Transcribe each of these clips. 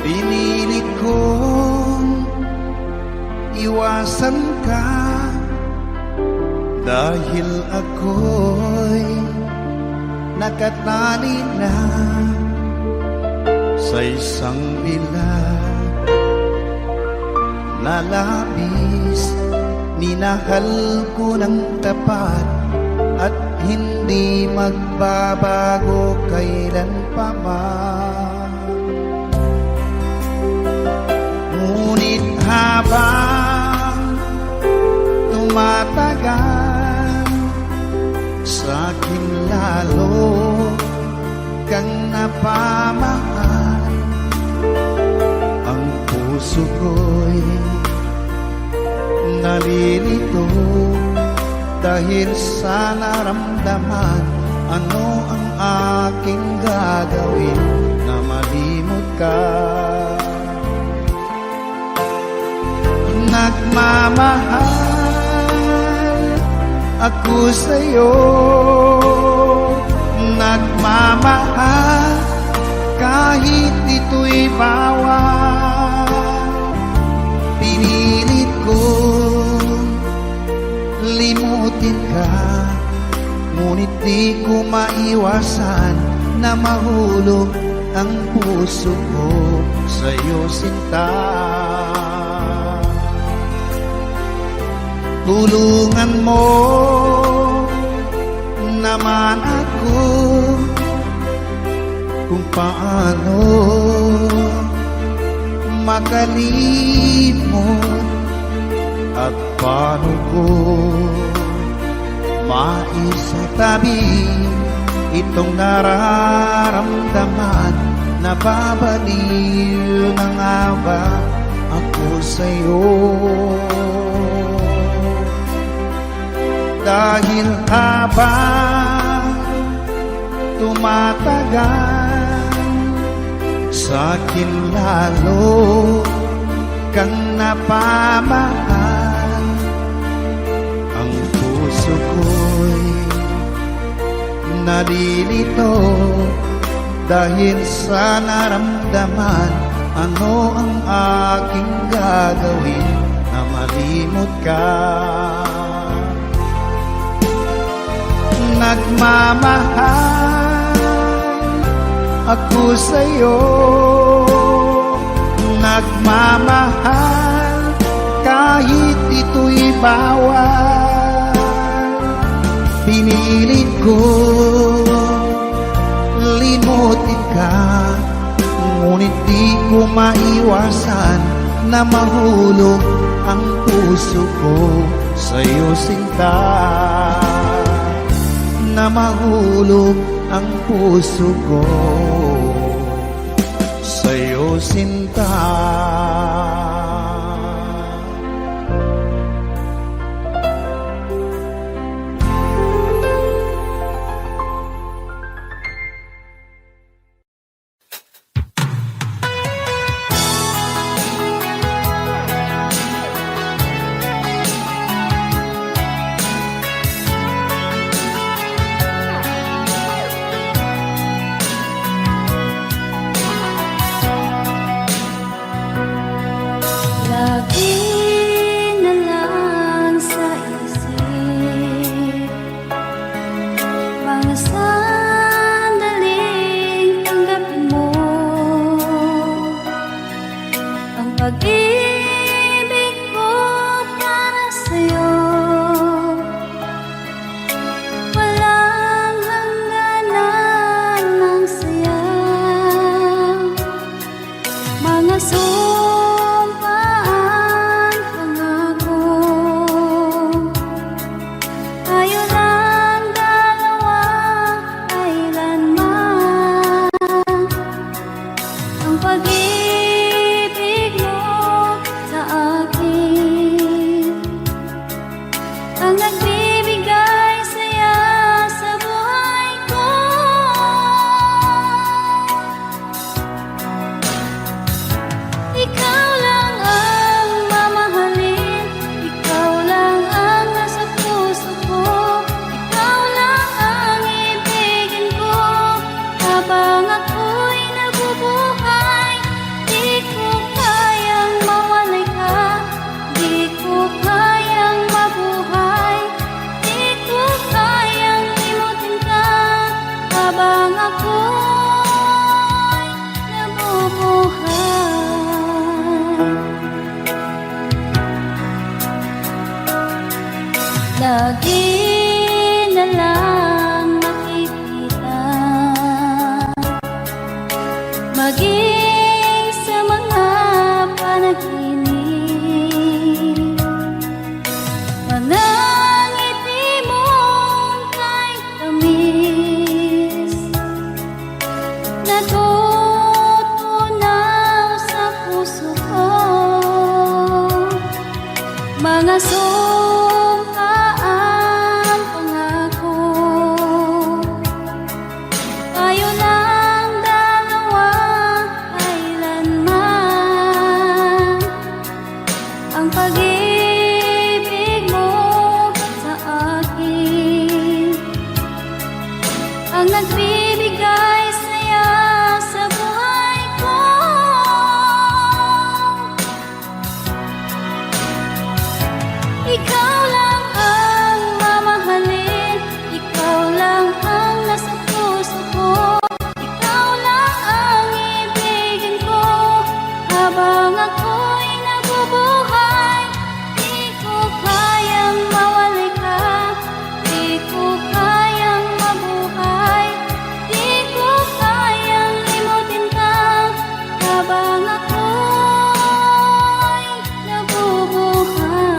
Pinilit kong iwasan ka dahil ako'y nakatali na sa isang bilag na labis. Minahal ko ng tapat at hindi magbabago kailan pa man. Ngunit habang tumatagal, sa'kin lalo kang napamahal. Ang puso ko'y nalilito dahil sa naramdaman. Ano ang aking gagawin na malimot ka? Nagmamahal ako sa'yo, nagmamahal kahit ito'y bawal. Pinilit ko limutin ka, ngunit di ko maiwasan na mahulog ang puso ko sa'yo, sinta. Tulungan mo naman ako kung paano makalimot at paano ko maisatabi itong nararamdaman. Nababaliw na nga ba ako sa'yo? Dahil habang tumatagal, sa'kin lalo kang napamahal. Ang puso ko'y nalilito dahil sa naramdaman. Ano ang aking gagawin na malimot ka? Nagmamahal ako sa'yo, nagmamahal kahit ito'y bawal. Pinilit ko limutin ka, ngunit di ko maiwasan na mahulog ang puso ko sa'yo, sinta. Na mahulog ang puso ko sa'yo, sinta. Pag-ibig ko para sa'yo, walang hangganan ng saya. Mga sumpaan, pangako, tayo lang dalawa kailanman. Ang pag-ibig sa akin ang nagbibigay saya sa buhay ko. Ikaw lang ang mamahalin, ikaw lang ang nasa puso ko, ikaw lang ang ibigin ko habang ako'y nabubuhay. maging sa mga panaginip. Mga ngiti mong kay tamis, natutunaw sa puso ko. Mga sumkaang pangako, tayo lang dalawa kailanman. Ang pag-ibig mo sa akin ang nagbibigay saya sa buhay ko. Ikaw lang ang mamahalin, ikaw lang ang nasa puso ko. Ikaw lang ang ibigin ko habang ako'y nabubuhay. Di ko kayang mawalay ka, di ko kayang mabuhay, di ko kayang limutin ka habang ako'y nabubuhay.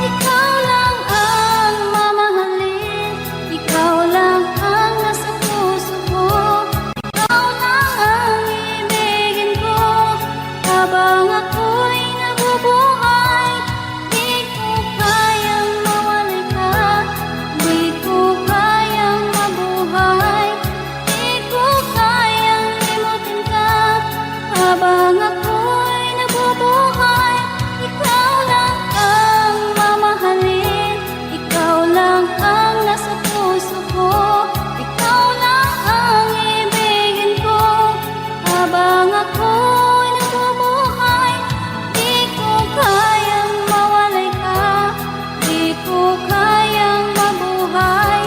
Ikaw lang ang mamahalin, ikaw lang ang nasa puso ko. Ikaw lang ang ibigin ko habang ako'y nabubuhay. Di ko kayang mawalay ka, di ko kayang mabuhay, di ko kayang limutin ka habang ako'y nabubuhay. Ikaw lang ang mamahalin, ikaw lang ang nasa puso ko. Ikaw lang ang ibigin ko habang ako'y nabubuhay. Di ko kayang mawalay ka, di ko kayang mabuhay,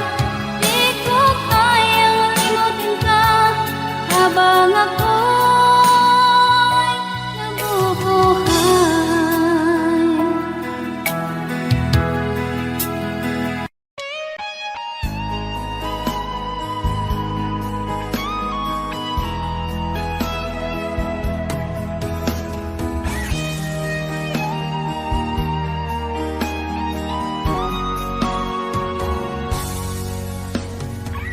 di ko kayang limutin ka habang ako'y nabubuhay.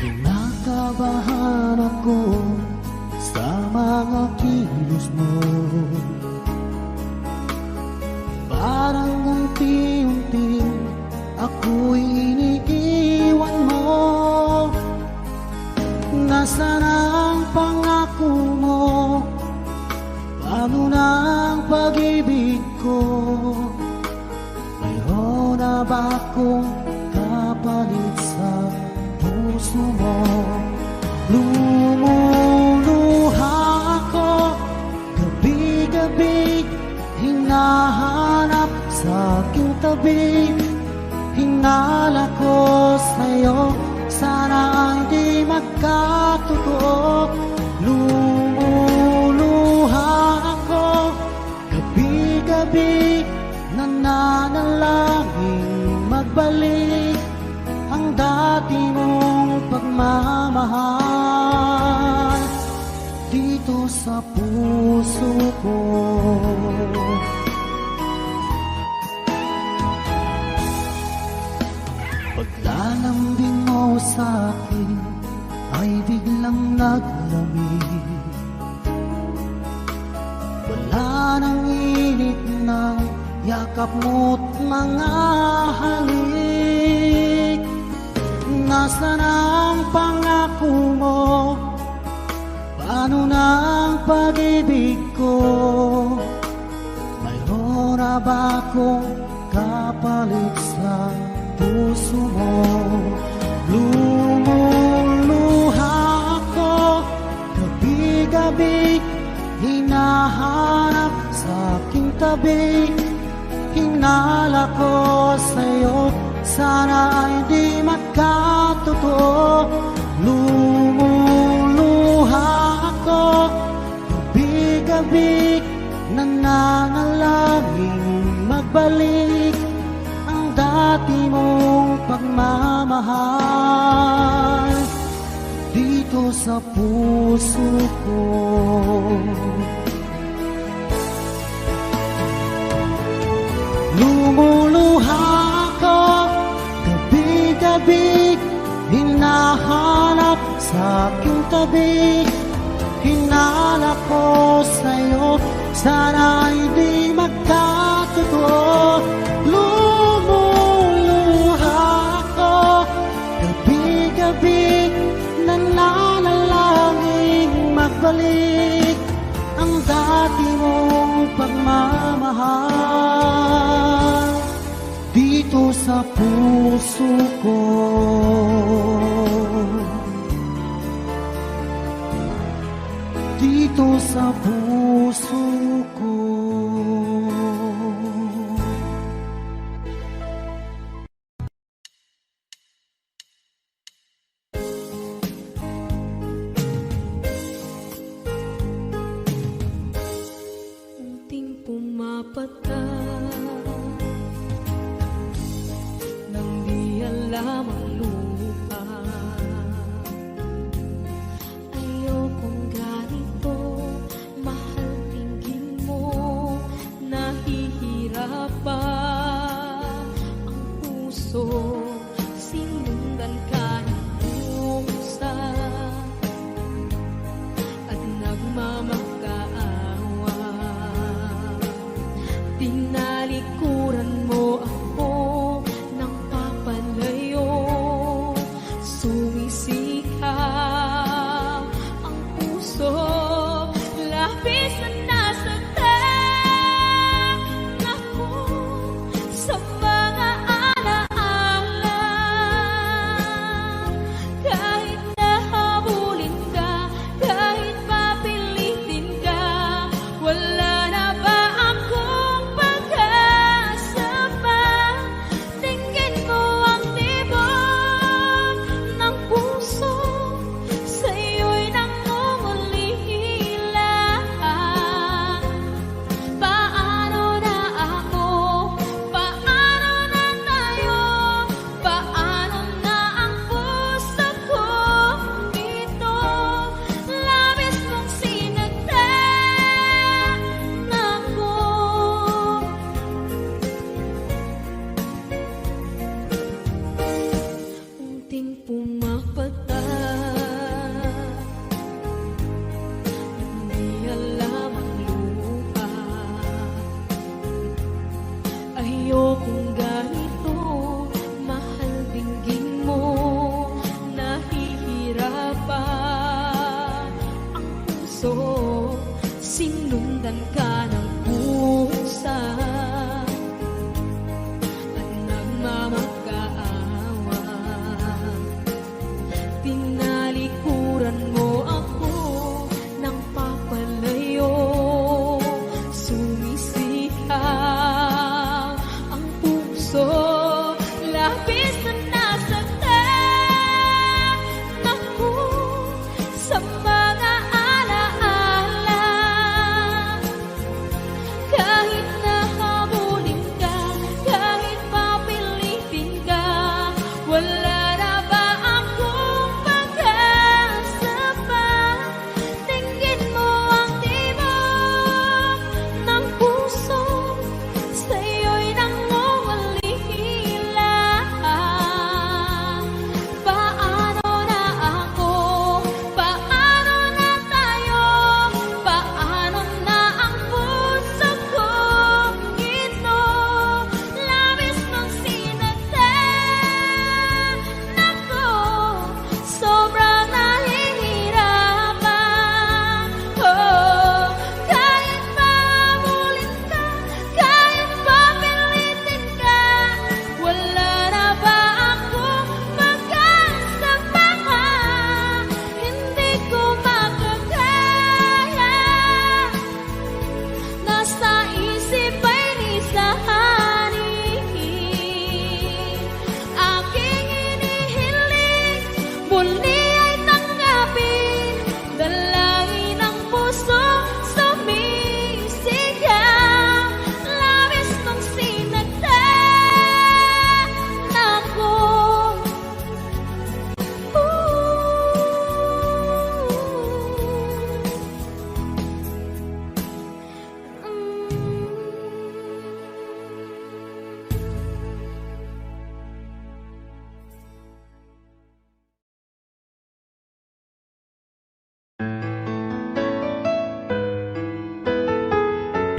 Kinakabahan ako sa mga kilos mo. Parang unti-unti ako'y iniiwan mo. Nasaan ang pangako mo? Paano na ang pag-ibig ko? Mayroon na ba akong kapalit sa puso mo? Lumuluha ako gabi-gabi, hinahanap sa aking tabi. Hinala ko sa'yo, sana hindi magkatotoo. Lumuluha ako gabi-gabi, nananalangin magbalik ang dati mong pagmamahal dito sa puso ko. Paglalambing mo sa akin ay biglang naglamig. Wala nang init ng yakap mo't mga halik. Nasaan ang pangako mo? Paano na ang pag-ibig ko? Mayroon na ba akong kapalit sa puso mo? Lumuluha ako gabi-gabi, hinahanap sa aking tabi. Hinala ko sa'yo, sana ay di magkatotoo. Lumuluha ako, gabi-gabi, nananalangin magbalik ang dati mong pagmamahal dito sa puso ko. Lumuluha ako, gabi-gabi, hinahanap sa aking tabi. Hinala ko sa'yo, sana ay di magkatotoo. Lumuluha ako, gabi-gabi, nananalangin magbalik ang dati mong pagmamahal dito sa puso ko. Dito sa puso ko. Unting pumapata nang di alam ang lupa. Ayokong ganito, mahal tingin mo, nahihirapan ang puso, sinundan ka ng pusa at nagmamakaawa. Tinalikuran mo ako ng papalayo, sumisikap ang puso, labis na nasaktan ako sa mga alaala. Kahit nahabulin ka, kahit papilitin ka, wala na ba akong pag-asa pa? Tingin mo ang tibok ng puso, sa'yo'y nangungulila. Paano na ako? Paano na tayo? Paano na ang puso ko dito? Labis mong sinagtan ako. Unting pumapata, hindi alam ang lupa. Ayokong ganito, mahal dinggin mo, nahihirapan ang puso, sinundan ka ng pusa at nagmamakaawa. Tinalikuran mo ako ng papalayo, sumisikap ang puso, labis na nasaktan ako sa mga alaala. Kahit nahabulin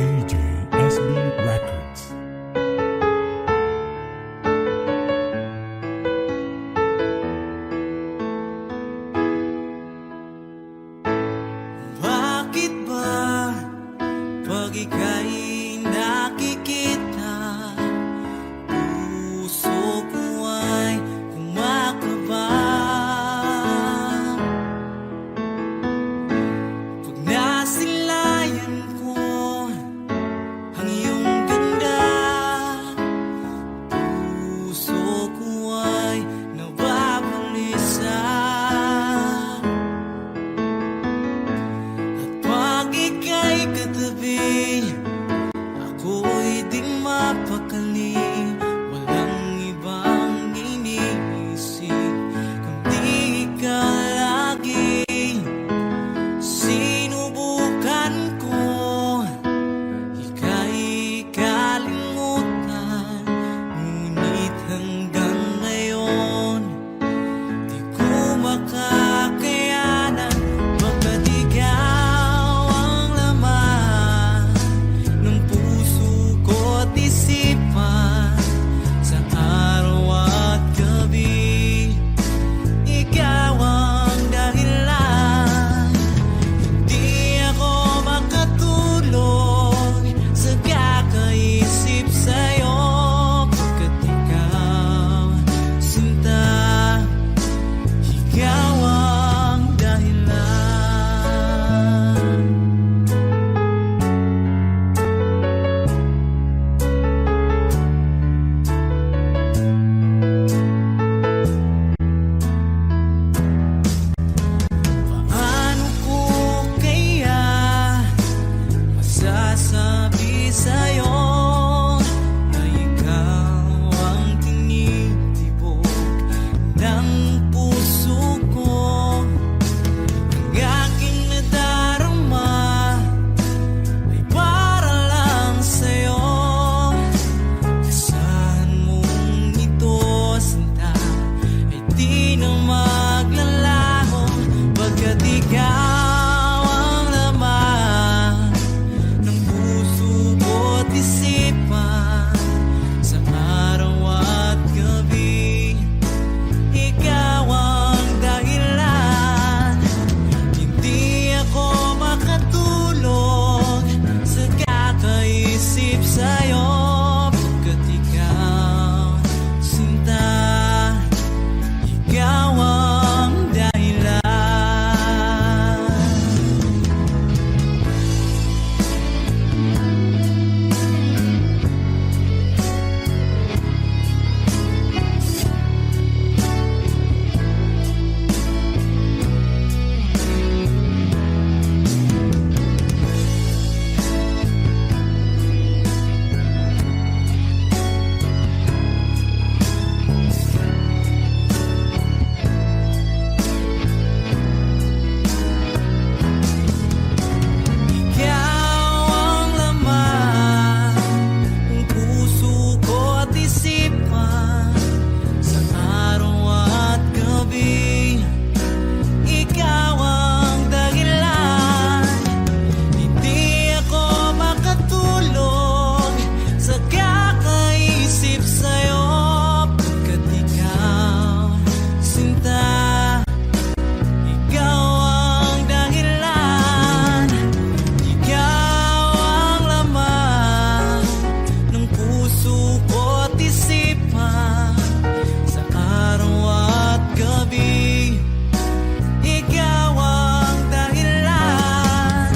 DJ SB Records. Bakit ba pag ika'y nakikita, puso ko ay kumakaba? Pag nasilayan ko ang iyong ganda, puso ko ay nababalisa. Pag ika'y katabi, ako'y di mapakali. Walang ibang iniisip kundi ikaw lagi. Sinubukan ko ika'y kalimutan, ngunit hanggang ngayon di ko makakayanan. Baga't ikaw ang laman ng puso ko't isipan, sa araw at gabi ikaw ang dahilan. Hindi ako makatulog sa kakaisip sa'yo, pagkat ikaw, sinta, ikaw ang dahilan. Paano ko kaya masasabi sa'yo na ikaw ang tinitibok ng puso ko? Ang aking nadarama ay para lang sa'yo. Asahan mong ito, sinta, ay di na maglalaho, pagkat ikaw ang laman ng puso ko't isipan, sa araw at gabi ikaw ang dahilan. Hindi ako makatulog sa kakaisip sa'yo, pagkat ikaw, sinta, ikaw ang dahilan. Ikaw ang laman ng puso ko't isipan, sa araw at gabi ikaw ang dahilan. Hindi ako makatulog sa kakaisip sa'yo, pagkat ikaw, sinta, ikaw ang dahilan. Ikaw ang laman ng puso ko't isipan, sa araw at gabi ikaw ang dahilan.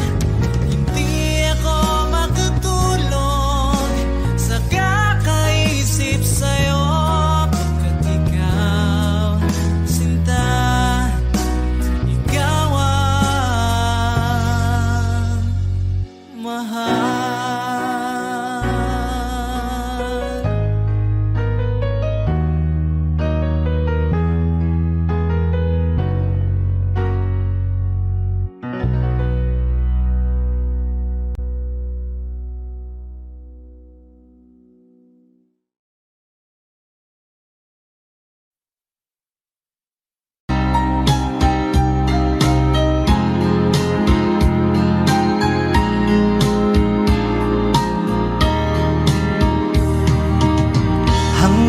Hindi ako makatulog sa kakaisip sa'yo, pagkat ikaw, sinta, ikaw ang mahal.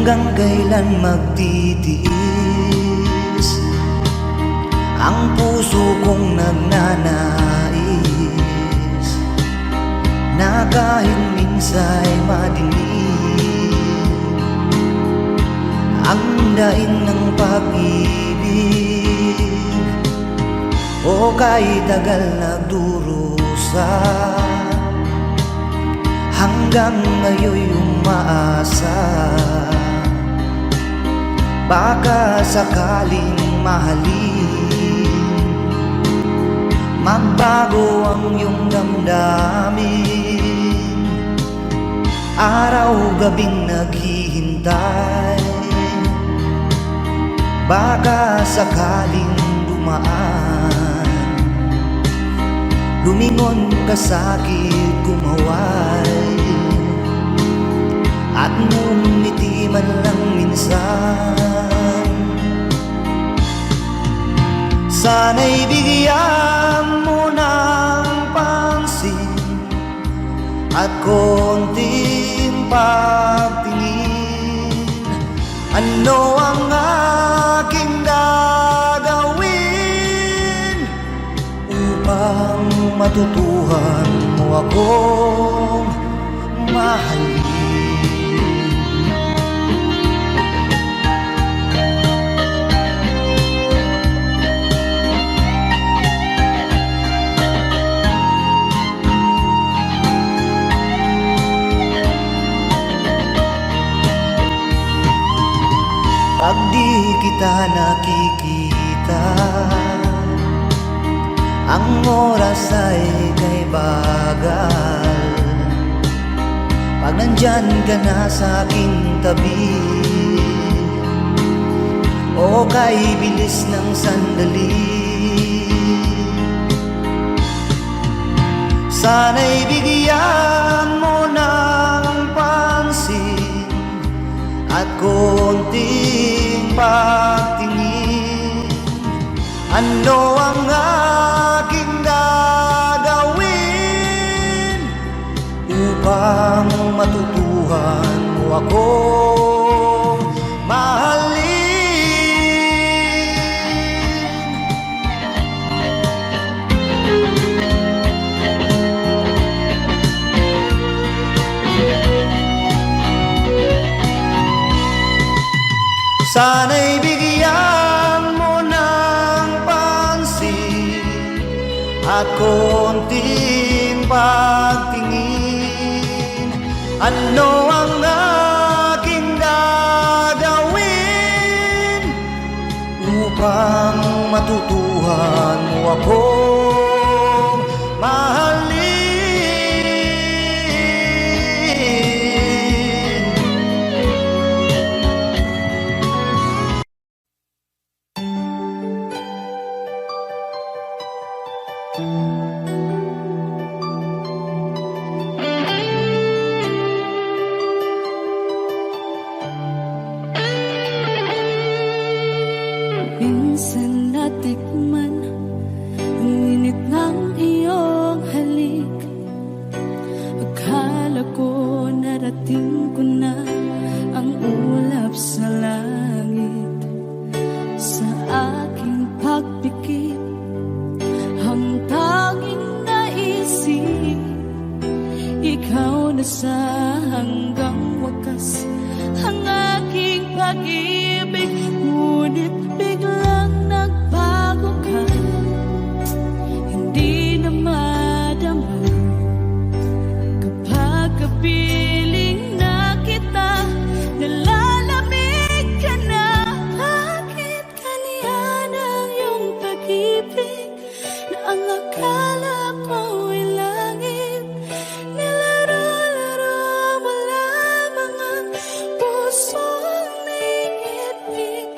Hanggang kailan magtitiis ang puso kong nagnanais na kahit minsa'y madilim ang daing ng pag-ibig, o kahit tagal nagdurusa hanggang ngayon'y umaasa. Baka sakaling mahalin, magbago ang iyong damdamin. Araw-gabing naghihintay, baka sakaling dumaan, lumingon ka sa'kin, kumaway, at ngumiti man lang minsan. Sana'y bigyan mo ng pansin at konting pagtingin. Ano ang aking gagawin upang matutuhan mo akong mahalin? Pag di kita nakikita, ang oras ay kay bagal. Pag nandyan ka na sa aking tabi, o kay bilis ng sandali, sana'y bigyan mo ng pansin at konting pagtingin. Ano ang aking gagawin upang matutuhan mo akong mahalin? Sana'y bigyan mo ng pansin at konting pagtingin. Ano ang aking gagawin upang matutuhan mo akong mahalin? Minsan natikman ang init ng iyong halik. Akala ko narating ko na ang ulap sa langit. Sa aking pagpikit, ang tanging naisip, ikaw na sa hanggang wakas ang aking pag-ibig. Ngunit biglang nagbago ka, hindi na madama kapag kapiling na kita. Nalalamig ka na, bakit kaniyan ang iyong pag-ibig na ang akala ko ay langit? Nilaro-laro mo lamang ang pusong may ngipin.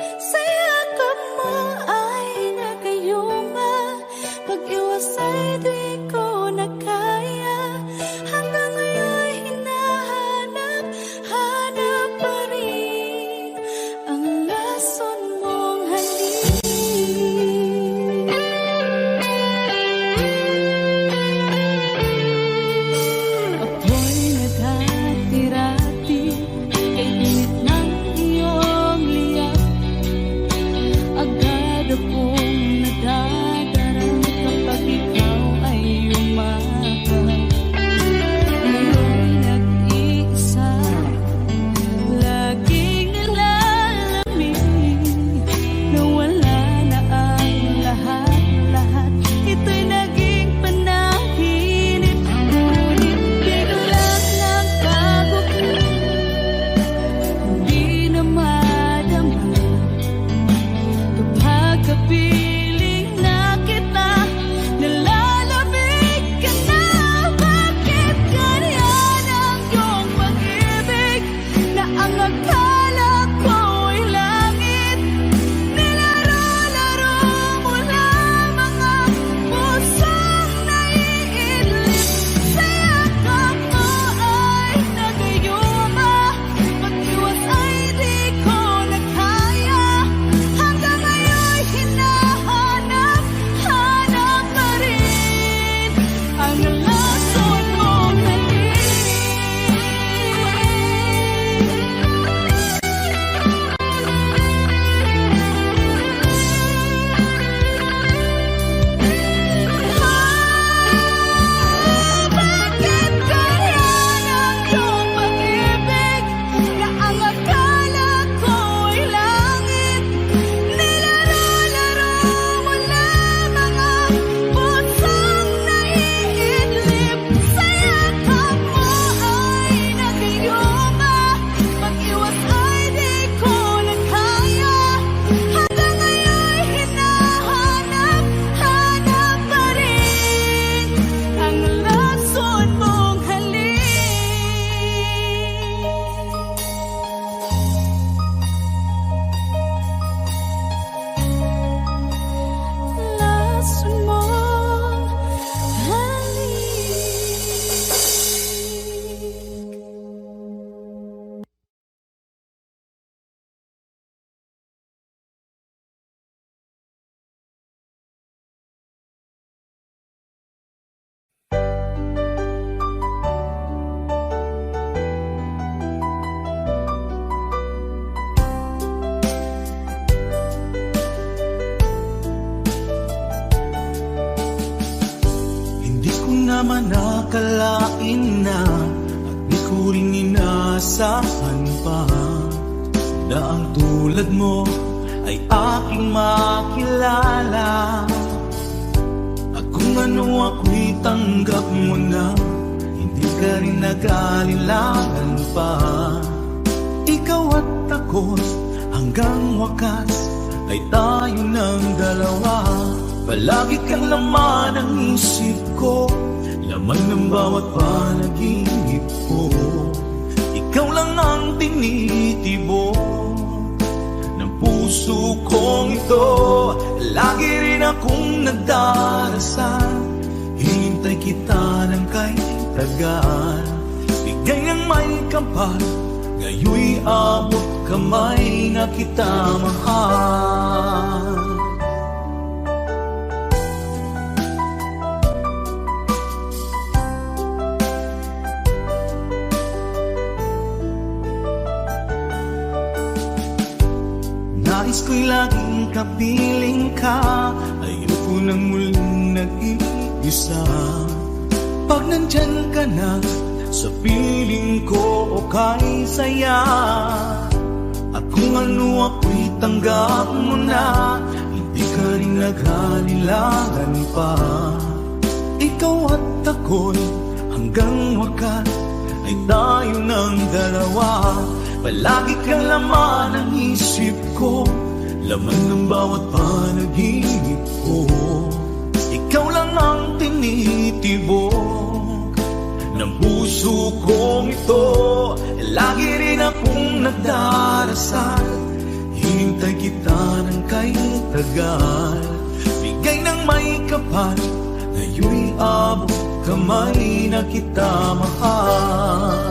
naman nakalain na at di ko rin inaasahan pa na ang tulad mo ay aking makilala. At kung ano ako'y tanggap mo na, hindi ka rin nag-alilangan pa. Ikaw at ako hanggang wakas ay tayo ng dalawa. Palagi kang laman ng isip ko, laman ng bawat panaginip ko. Ikaw lang ang tinitibok ng puso kong ito. Lagi rin akong nagdarasal, hinintay kita ng kahit tagal. Bigay ng may kapal, ngayon'y abot kamay na kita mahal. Nais ko'y laging kapiling ka, ayoko nang muling nag-iisa. Pag nandyan ka na, sa piling ko okay saya. At kung ano ako'y tanggap mo na, hindi ka rin naghalilangan pa. Ikaw at ako'y hanggang wakas ay tayo ng dalawa. Palagi kang laman ng isip ko, laman ng bawat panaginip ko. Ikaw lang ang tinitibok ng puso kong ito. Lagi rin akong nagdarasal, hinintay kita ng kahit tagal. Bigay ng may kapal, ngayon'y abot kamay na kita mahal.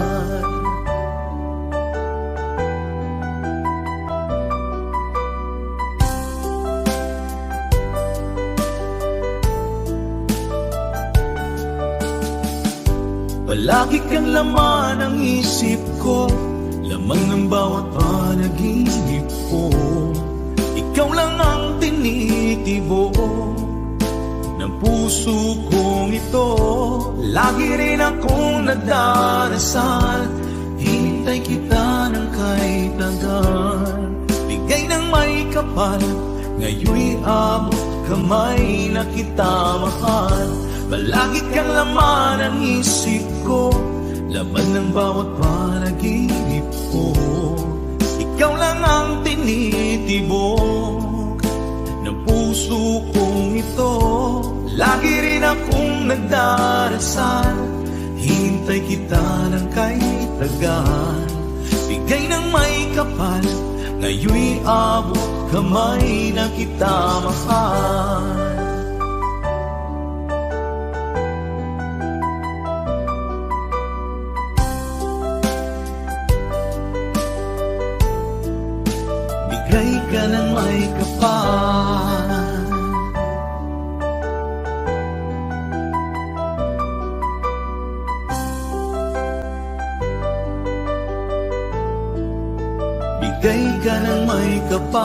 Palagi kang laman ng isip ko, laman ng bawat panaginip ko. Ikaw lang ang tinitibok ng puso kong ito. Lagi rin akong nagdarasal, hinintay kita ng kahit tagal. Bigay ng may kapal, ngayon'y abot kamay na kita mahal. Palagi kang laman ng isip ko, laman ng bawat panaginip ko. Ikaw lang ang tinitibok ng puso kong ito. Lagi rin akong nagdarasal, hintay kita ng kahit tagal. Bigay ng may kapal, ngayon'y abot kamay na kita mahal. Bigay ka ng may kapal, bigay ka ng may kapal.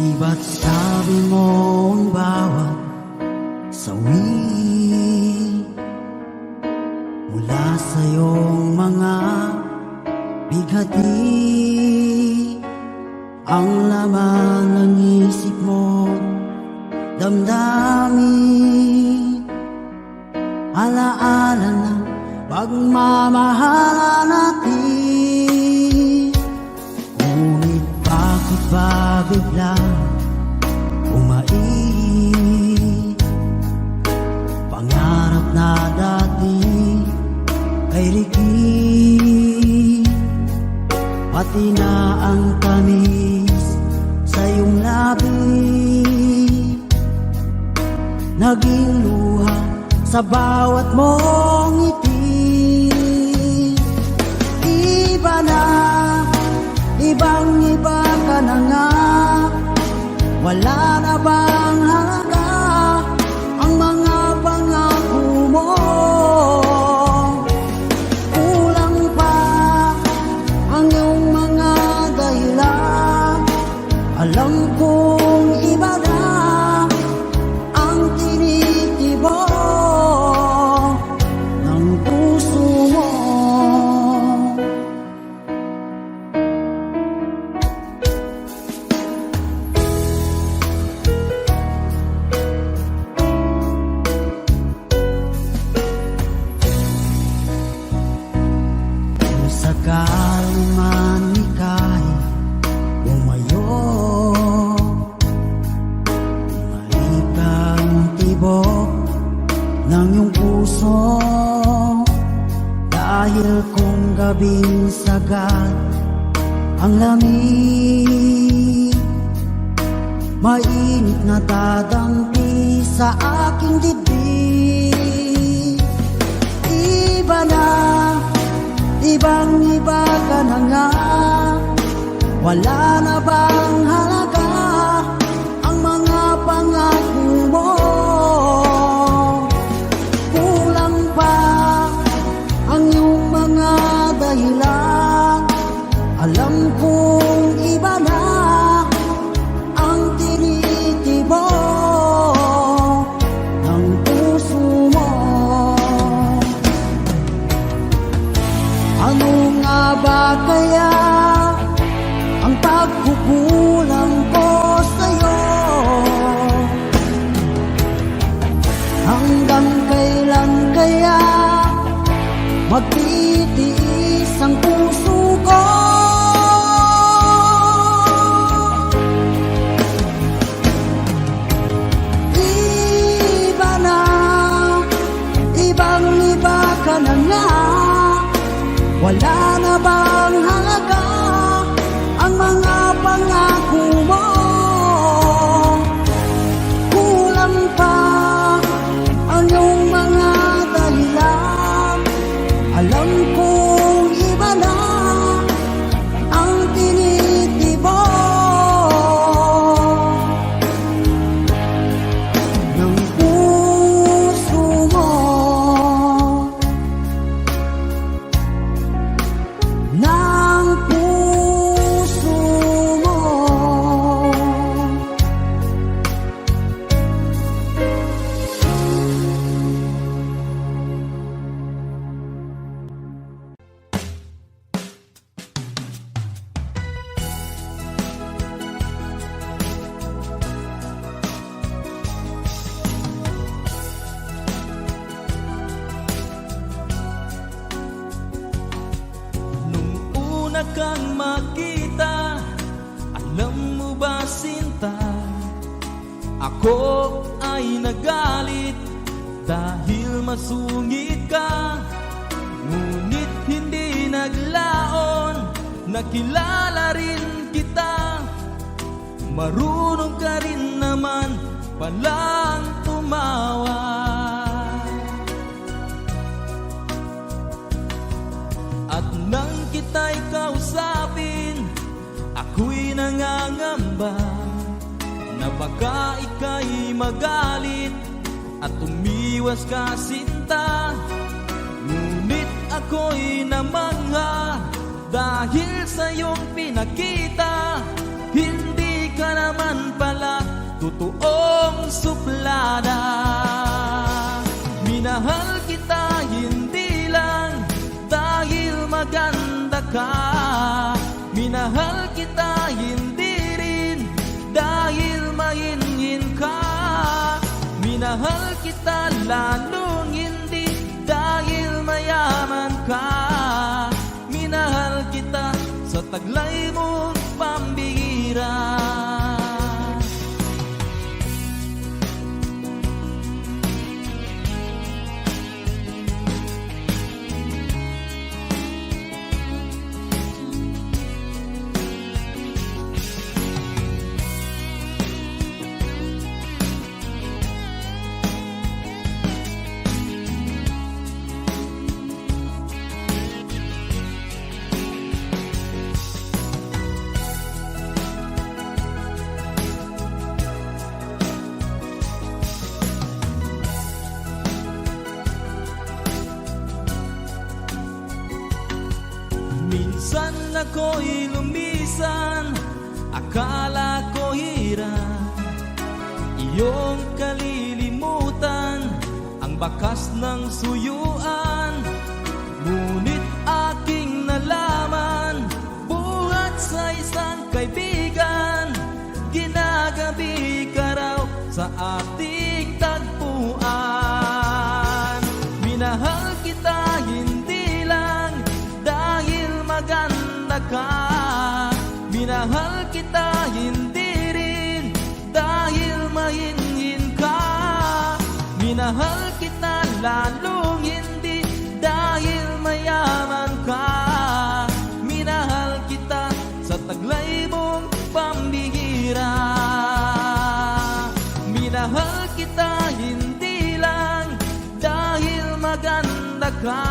Iba't sabi mo ang bawat sawi mula sa iyong mga bighati. Ang laman ng isip mo, damdamin, alaala na pagmamahalan natin. Ngunit bakit ba bigla umait? Pangarap na dati ay likid, pati na ang tamis sa iyong labi, naging luha sa bawat mong ngiti. Iba na, ibang Wala na bang halaga ang mga pangako mo? Kulang pa ang iyong mga dahilan. Alam kong iba na ang tinitibok ng puso mo. Kung sakali man ika'y bumayo, malikang tibok ng iyong puso. Dahil kung gabing sagad ang lamig, mainit na dadampi sa aking dibdib. Iba na, ibang iba ka na nga. Wala na bang halaga ang mga pangako mo? Kulang pa ang iyong mga dahilan. Alam kong iba na ang tinitibok ng puso mo. Ano nga ba kaya ang pagkukulang ko sa'yo? Hanggang kailan kaya magtitiis ang puso ko? Iba na, ibang iba ka na nga. Wala na bang halaga ang mga pangako mo? Kulang pa ang iyong mga dahilan. Alam kong iba na ang tinitibok ng puso mo. Ng puso mo. Nung una kang makita, alam mo ba sinta, ako ay nagalit dahil masungit ka. Ngunit hindi naglaon, nakilala rin kita. Marunong ka rin naman palang tumawa. At nang kita'y kausapin, ako'y nangangamba na baka ika'y magalit at umiwas ka sinta. Ngunit ako'y namangha dahil sa iyong pinakita. Hindi ka naman pala totoong suplada. Minahal kita hindi lang dahil maganda ka. Minahal kita hindi rin dahil mahinhin ka. Minahal kita lalong hindi dahil mayaman ka. Minahal kita sa taglay mong pambihira. ko'y lumisan, akala ko hirap iyong kalilimutan ang bakas ng suyuan. Ngunit aking nalaman, buhat sa isang kaibigan, ginagabi ka raw sa ating tagpuan. Minahal kita hindi lang dahil maganda ka, minahal kita hindi rin dahil mahingin ka, minahal kita lalong hindi dahil mayaman ka, minahal kita sa taglay mong pambihira. Minahal kita hindi lang dahil maganda ka,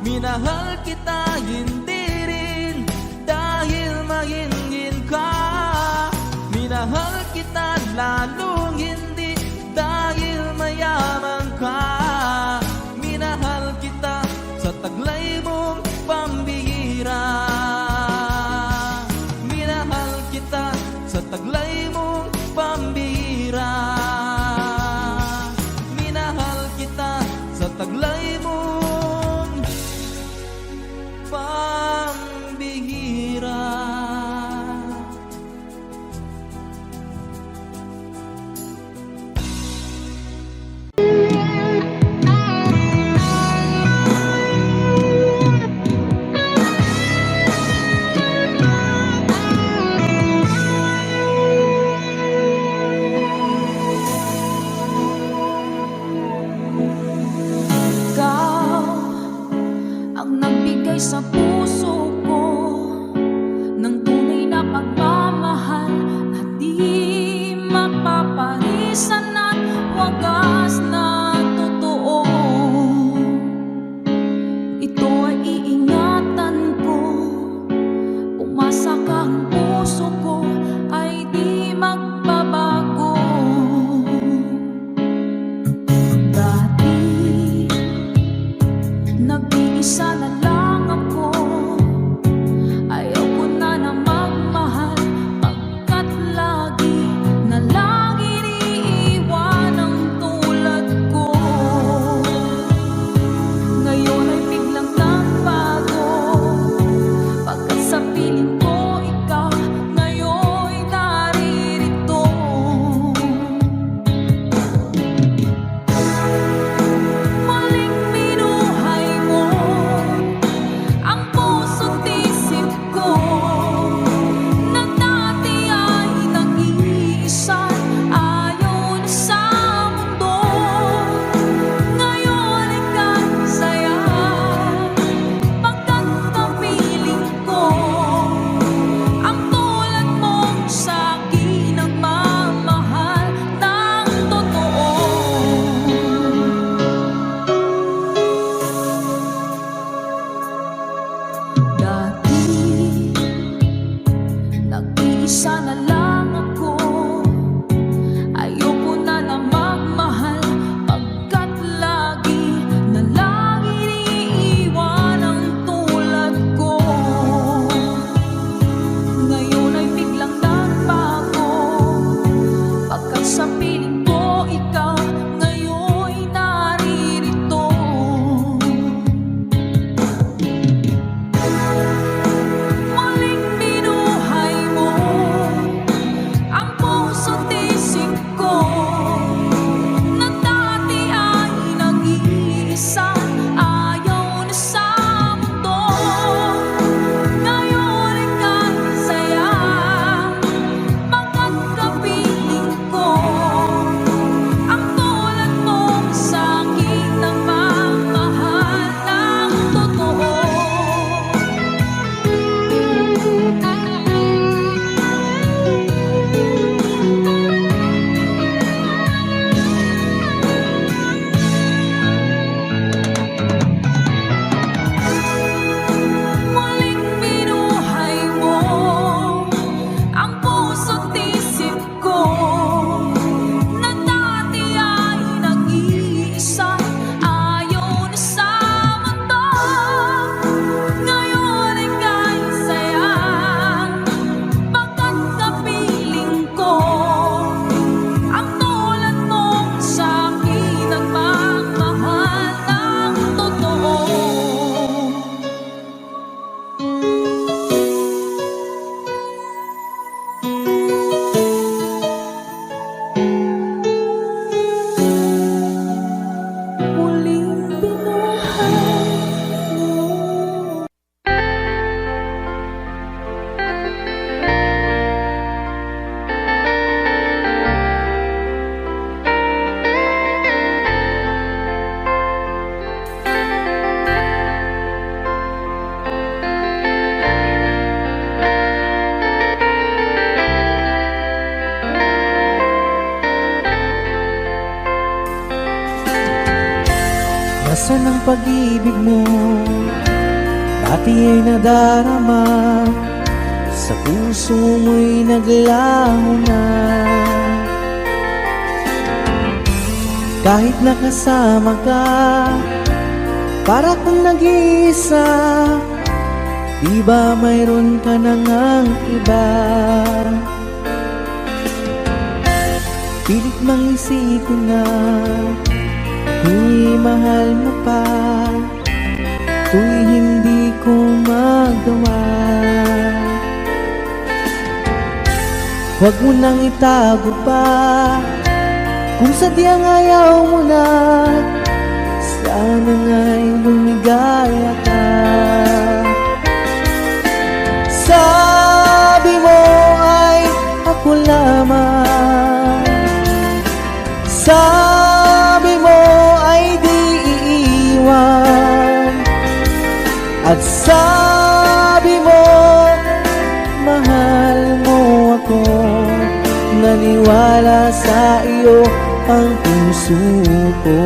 minahal kita hindi rin dahil mahingin ka, minahal kita lalong hindi dahil mayaman ka, minahal kita sa taglay mong pambihira. Minahal kita sa taglay mong pambihira. Minahal kita sa taglay mong pambihira. Ikaw ang nagbigay sa puso ko ng tunay na pagmamahal na di mapaparisan at wagas na totoo. Ito ay iingatan ko, umasa ka ang puso ko ay di magbabago. Dati nag-iisa na lang ako, ayaw ko na na magmahal pagkat lagi na lang iniiwan ang tulad ko. Ngayon ay biglang nagbago, pagkat sa piling ko ikaw ngayon naririto. Muling binuhay mo ang puso't isip ko, na dati ay nag-iisa, ayaw na sa mundo. Ngayon ay kasaya, pagkat kapiling ko ang tulad mong sa'kin ang mamahal ng totoo. Dati nag-iisa na lang ako, ayoko na na magmahal pagkat lagi na lang iniiwan ang tulad ko. Ngayon ay biglang nagbago, pagkat sa piling ko ikaw ngayon naririto. Muling binuhay mo pag-ibig mo dati ay nadarama, sa puso mo'y naglaho na. Kahit nakasama ka, para kung nag-iisa, di ba mayroon ka na ngang iba? Pilit mang isipin na di mahal mo pa, to'y hindi ko magawa. Huwag mo nang itago pa, kung sadyang ayaw mo na, sana nga'y lumigaya ka. Sabi mo ay ako lamang, sabi mo ay di iiwan, at sabi mo mahal mo ako. Naniwala sa iyo ang puso ko.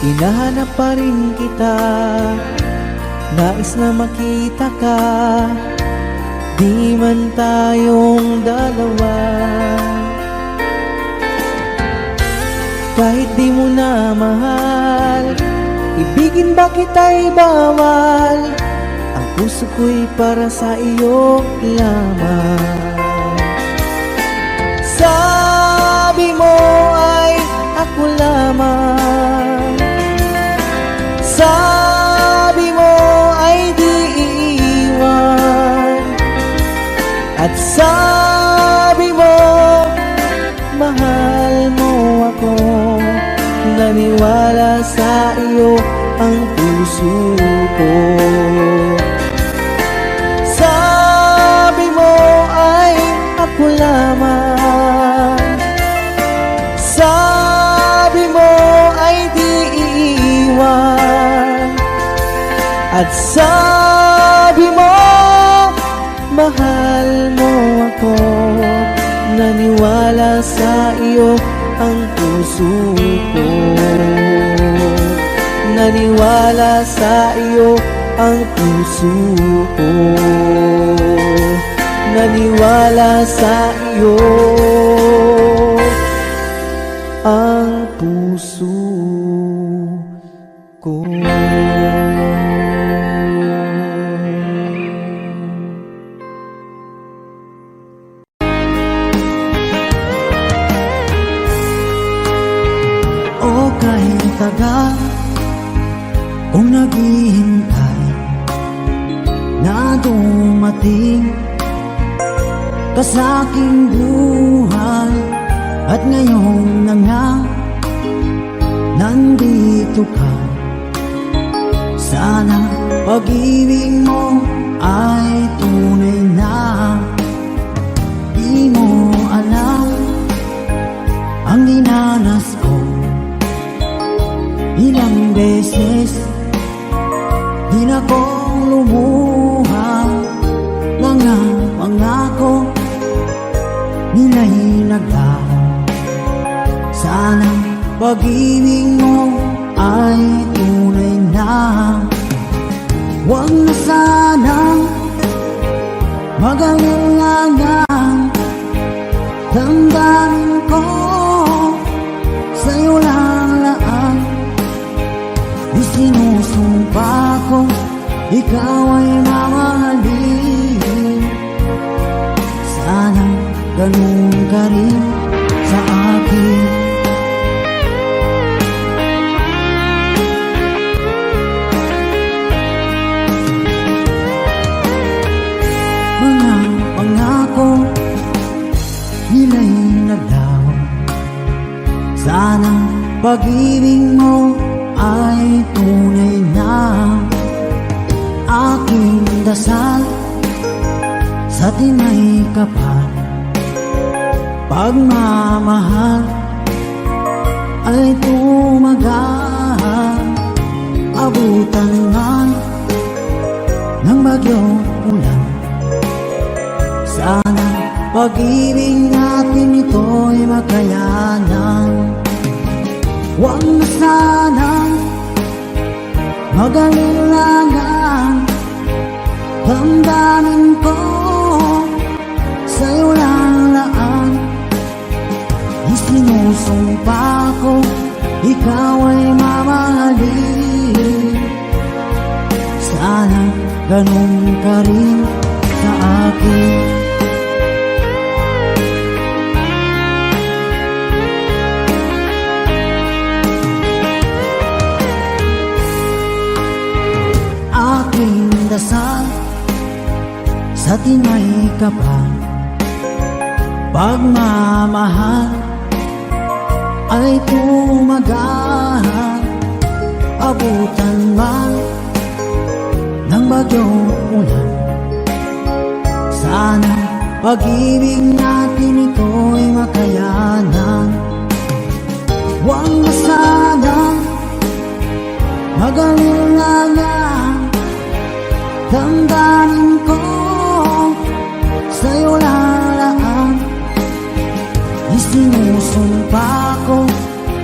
Hinahanap pa rin kita, nais na makita ka, di man tayong dalawa. Kahit di mo na mahal, ibigin ba kita'y bawal, ang puso ko'y para sa iyo lamang. Sabi mo ay ako lamang, sabi mo ay di iiwan, at sabi mo mahal mo ako. Naniwala sa iyo ang puso ko. Sabi mo ay ako lamang, sabi mo ay di iiwan, at sabi mo mahal mo ako. Naniwala sa iyo ang puso ko. Naniwala sa iyo ang puso ko. Naniwala sa iyo ang puso ko. O kahit tagal kung naghihintay na dumating ka sa aking buhay, at ngayon na nga nandito ka. Sana pag-ibig mo ay tunay na. Di mo alam ang dinanas ko, ilang beses di na ko lumuha. Mga pangako nila'y naglaho. Sana pag-ibig mo ay tunay na. Huwag na sanang mag-alangan, damdamin ko sa'yo lang laan. Isinusumpa ko ikaw ay mamahalin. Sana ganun ka rin sa akin. Mga pangako nila'y naglaho. Sana pag-ibig mo ay tunay na. Aking dasal sa tinay kapal, pagmamahal ay tumagal. Abutan man ng bagyong ulan, sana pag-ibig natin ito'y makayanan. Huwag na sanang mag-alilangan, damdamin ko sa'yo lang laan. Isinusumpa ko, ikaw ay mamahalin. Sana ganun ka rin sa akin. Aking dasal sa tinay kapal, pagmamahal ay tumagal. Abutan man ng bagyong ulan, sana pag-ibig natin ito'y makayanan. Huwag na sanang mag-alilangan, damdamin ko sa'yo lalaan. Isinusumpa ko,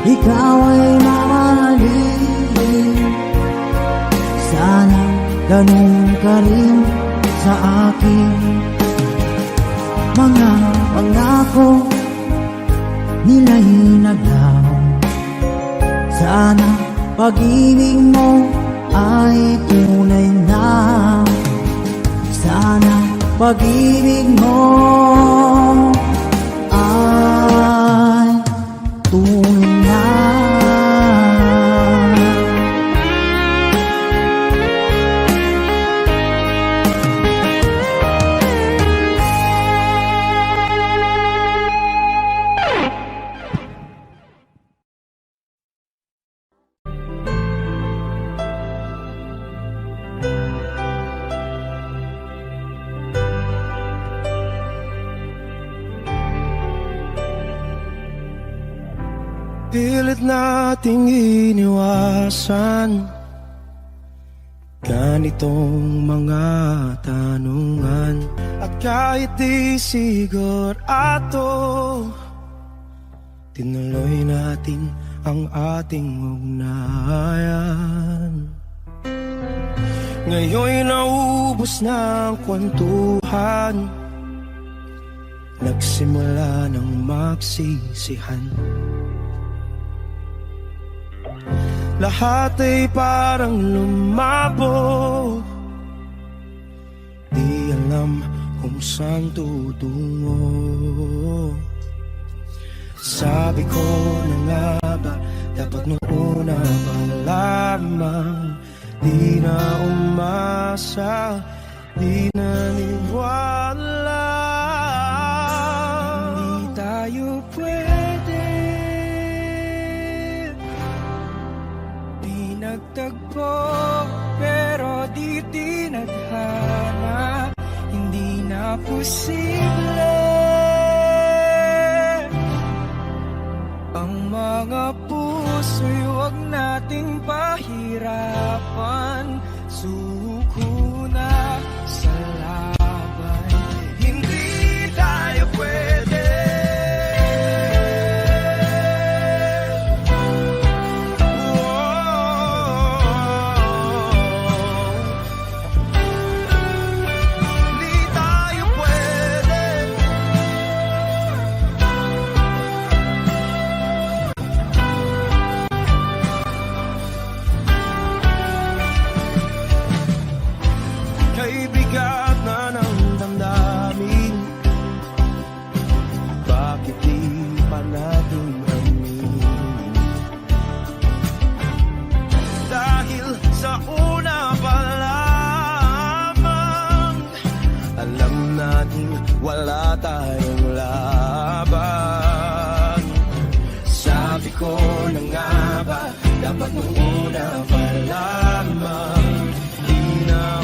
ikaw ay mamahalin. Sana ganun ka rin sa akin. Mga pangako nila'y naglaho, sana pag-ibig mo ay tunay na. Sana pag-ibig mo ay tunay na. Pilit nating iniwasan ganitong mga tanungan, at kahit di sigurado, tinuloy natin ang ating ugnayan. Ngayon'y naubos na ang kwentuhan, nagsimula ng magsisihan. Lahat ay parang lumabo, di alam kung saan tutungo. Sabi ko na nga ba, dapat nung una pa lamang, di na umasa, di naniwala. Hindi tayo pwede, di nagtagpo, pero di tinadhana. Hindi na posible ang mga puso'y huwag nating pahirapan. Suko na sa laban, hindi tayo pwede. Hindi tayo pwede. Kay bigat na ng damdamin, bakit di pa natin aminin? Dahil sa una pa lamang, alam natin wala tayong laban. Sabi ko na nga ba, dapat nung una pa lamang, di na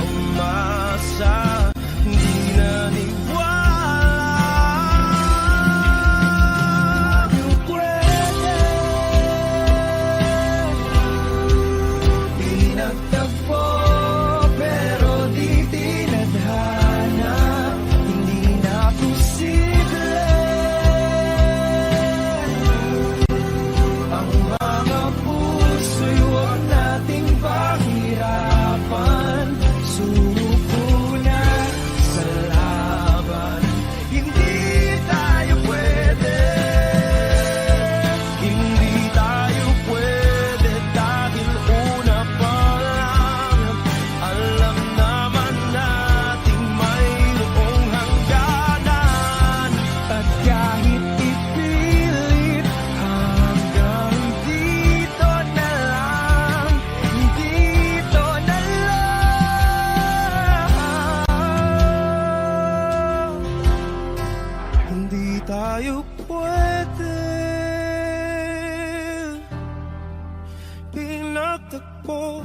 matakbo,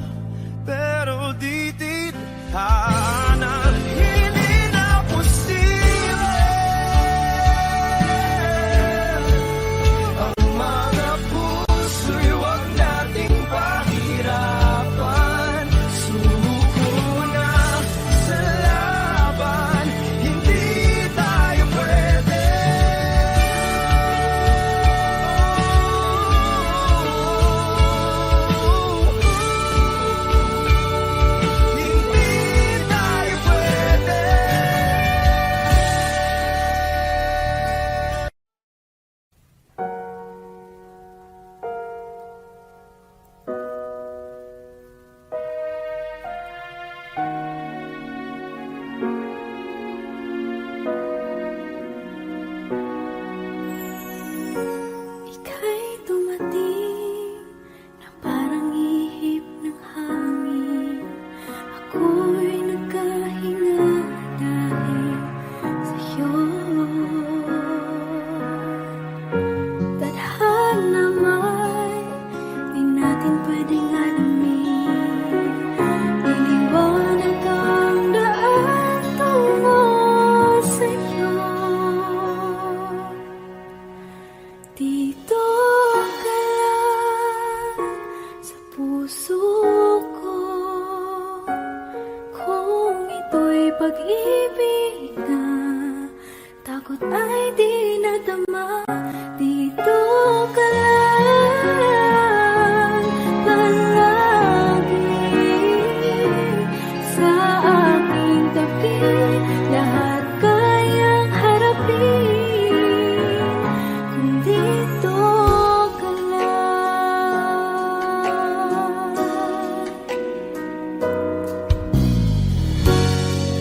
pero di titana. Hindi na posible ang mga puso'y wag nating pahirapan. Suko na sa laban, hindi tayo pwede. Hindi tayo pwede. Ika'y dumating na parang ihip ng hangin. Ako'y nagkahinga dahil sa'yo. Tadhana may di natin pwedeng alamin. Niliwanag ang daan tungo sa'yo. Dito ka lang sa puso ko. Kung ito'y pag-ibig na, takot ay di nadama. Dito ka lang palagi sa aking tabi. Lahat kayang harapin kung dito ka lang.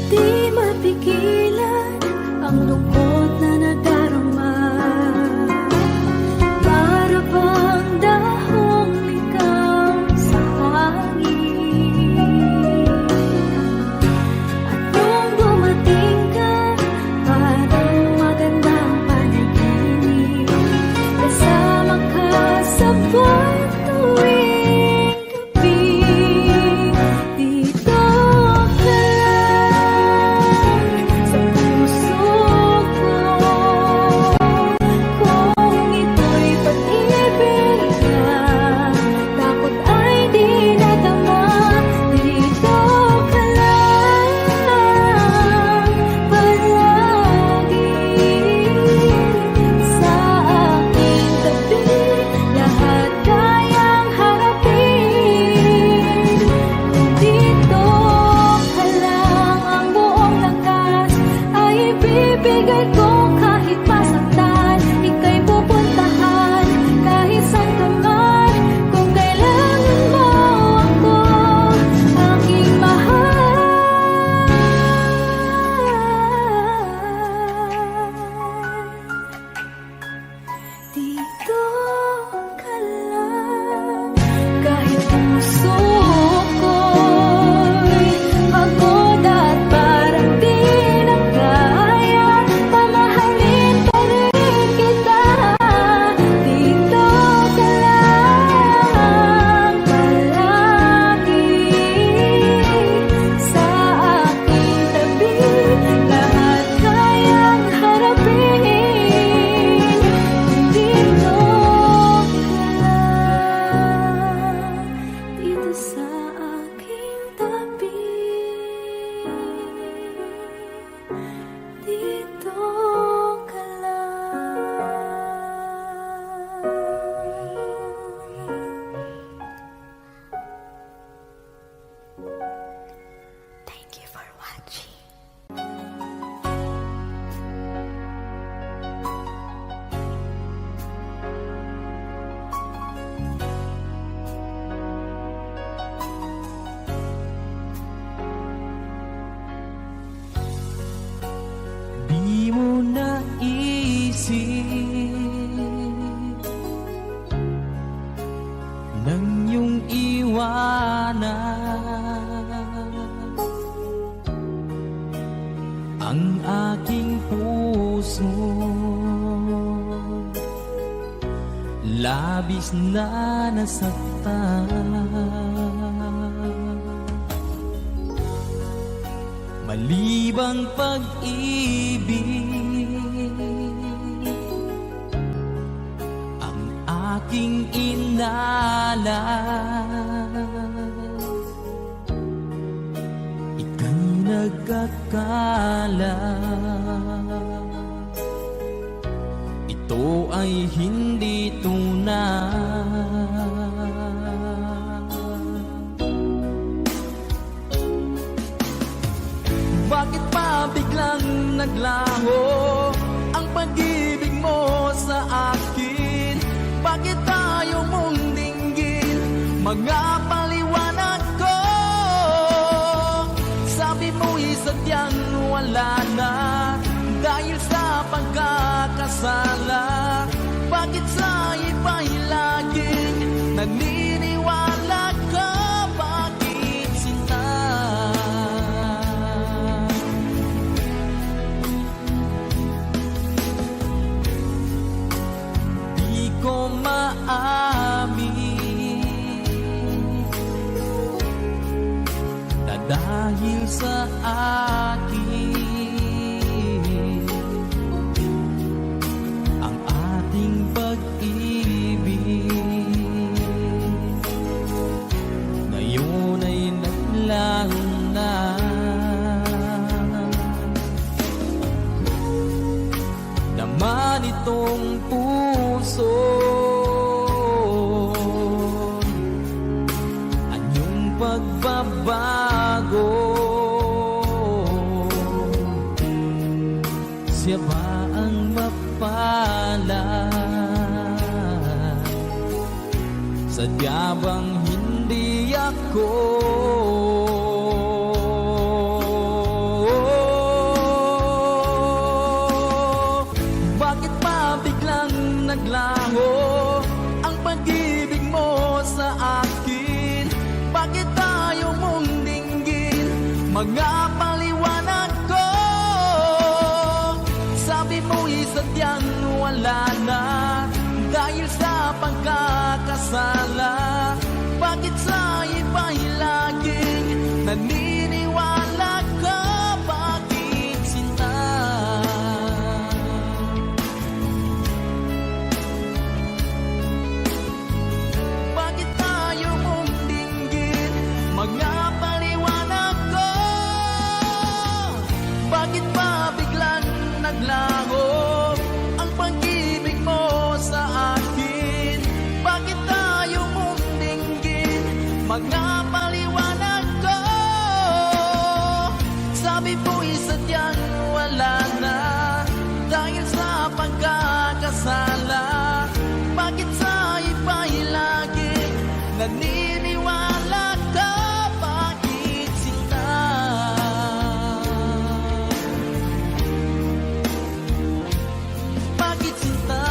Di mapigilan ang lungkot na nadarama. Para bang dahong ligaw sa hangin. At nung dumating ka, parang magandang panaginip. Kasama ka sa buwan tuwing gabi. Dito ka lang sa puso ko. Kung ito'y pag-ibig na, takot ay di nadama. Dito ka lang palagi sa aking tabi. Lahat kayang harapin. Dito ka lang, ang buong lakas ay ibibigay ko kahit masaktan. Ika'y pupuntahan kahit saan ka man. Kung kailangan mo ako, aking mahal. Dito ka lang kahit puso ko'y pagod at parang di na kaya. Mamahalin pa rin kita. Dito ka lang palagi sa aking tabi. Lahat kayang harapin. Dito ka lang, dito sa aking tabi. Dito ka lang. Thank you for watching. Di mo naisip nang iyong iwanan ang aking puso. labis na nasaktan. Malibang pag-ibig ang aking inalay. Ika'y nagkakala, ito ay hindi tunay. Bakit pa biglang naglaho ang pag-ibig mo sa akin? Bakit tayo mong dinggin mga paliwanag ko? Sabi mo'y sadyang wala na dahil sa pagkakasala. Bakit sa iba'y laging naniniwala ka? Bakit sinta? Di ko maamin na dahil sa akin ang ating pag-ibig ngayon ay naglaho na. Naman itong puso anyong pagbabago, siya ba ang mapalad? Sadya bang hindi ako? Bakit pa biglang naglaho ang pag-ibig mo sa akin? Bakit tayo mong dinggin mga paliwanag ko? Sabi mo'y sadyang wala na dahil sa pagkakasala. Bakit sa iba'y laging naniniwala ka? Bakit sinta? Bakit tayo mong dinggin mga paliwanag ko? Bakit pa biglang naglaho ang pag-ibig mo sa akin? Bakit tayo mong dinggin mga paliwanag ko? Sabi mo'y sadyang wala na dahil sa pagkakasala. Bakit sa iba'y laging naniniwala ka? Bakit sinta? Bakit sinta?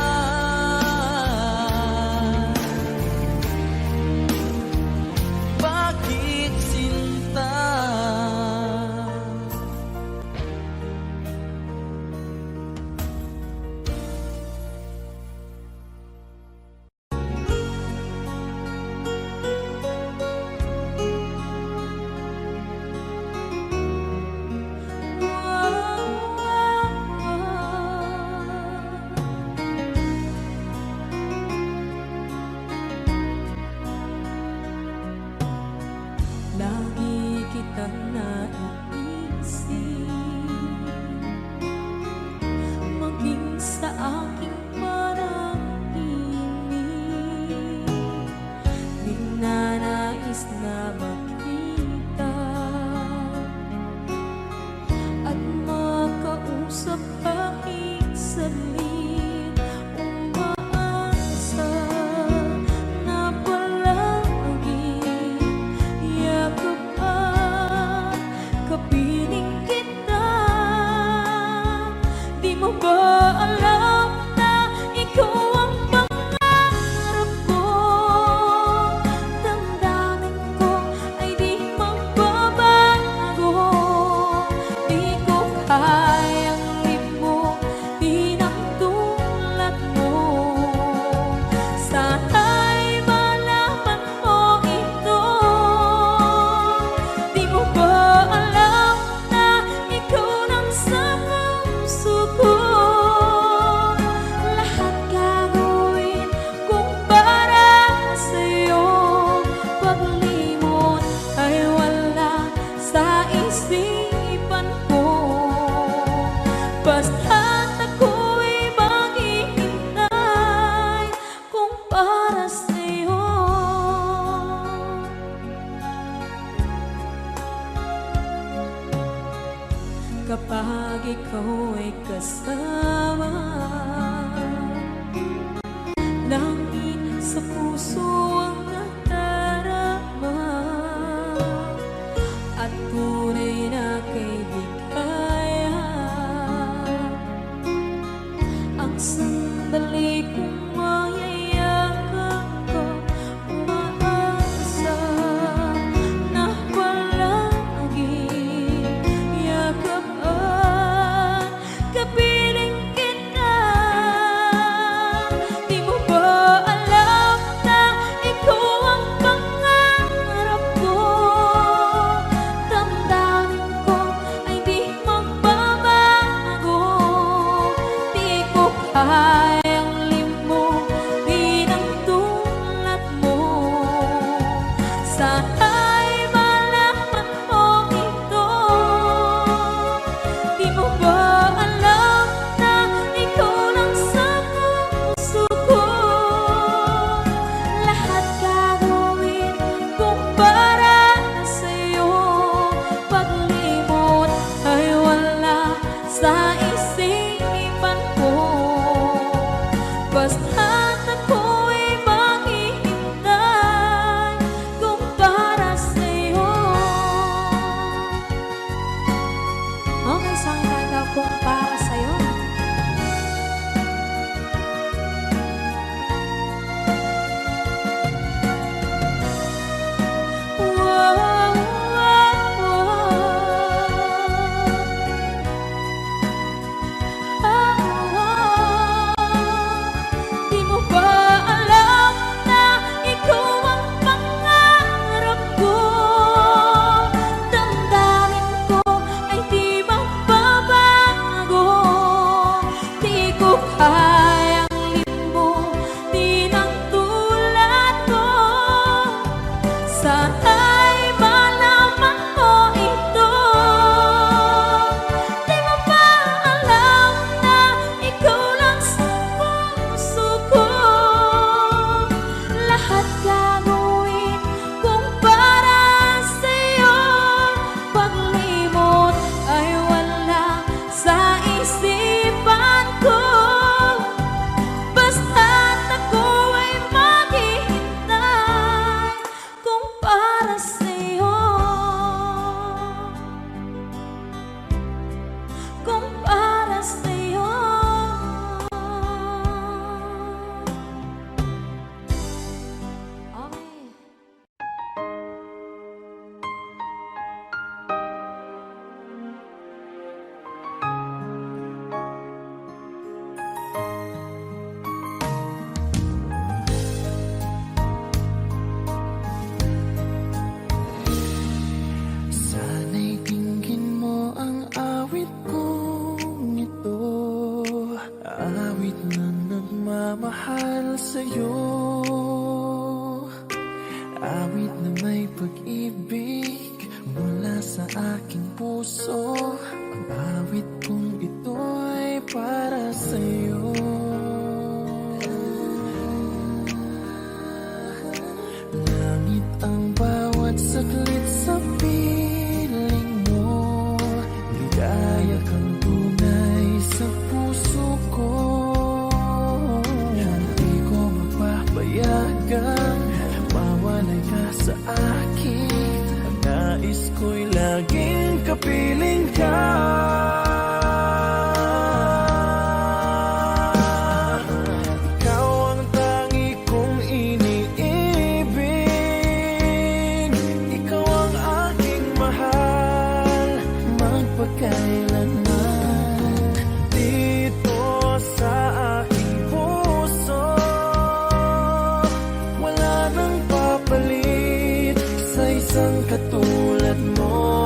ikaw ay kasama. Langit sa puso ang nadarama, at tunay na kaibigan. Ang sandali kong mayayakap ko, umaasa na palaging yakapan, kapiling kita. Di mo ba alam na ikaw ang pangarap ko? Damdamin ko ay di magbabago. Di ko kayang limutin ang tulad mo. Sana'y malaman mo ito. Di mo ba alam na ikaw lang sa puso ko? Lahat gagawin kung para sa'yo. Paglimot ay wala sa isipan ko. Basta't ako'y maghihintay kung para sa'yo. Okay, saan kanta kung para sa'yo? Wow, wow, wow. Di mo ba alam na ikaw ang pangarap ko? Damdamin ko ay di magbabago. Di ko kayang limutin ang tulad ko. Sana'y malaman mo ito. Di mo ba alam na ikaw lang sa puso ko? Lahat gagawin kung para sa'yo. Paglimot ay wala sa isipan ko. Basta't ako ay maghihintay kung para sa'yo. Kung para sa'yo. Okay. Sana'y tingin mo ang awit kong ito, awit na nagmamahal sa'yo, awit na may pag-ibig mula sa aking puso. Ang awit kong ito ay para sa'yo. Langit ang bawat saglit sa piling mo, ligaya kang tunay sa puso ko. Hindi ko mapapayagang mawalay ka sa akin. Ang nais ko'y laging kapiling ka. Ikaw ang tangi kong iniibig. Ikaw ang aking mahal, magpakailanman. Dito sa aking puso, wala nang papalit sa isang katulad mo.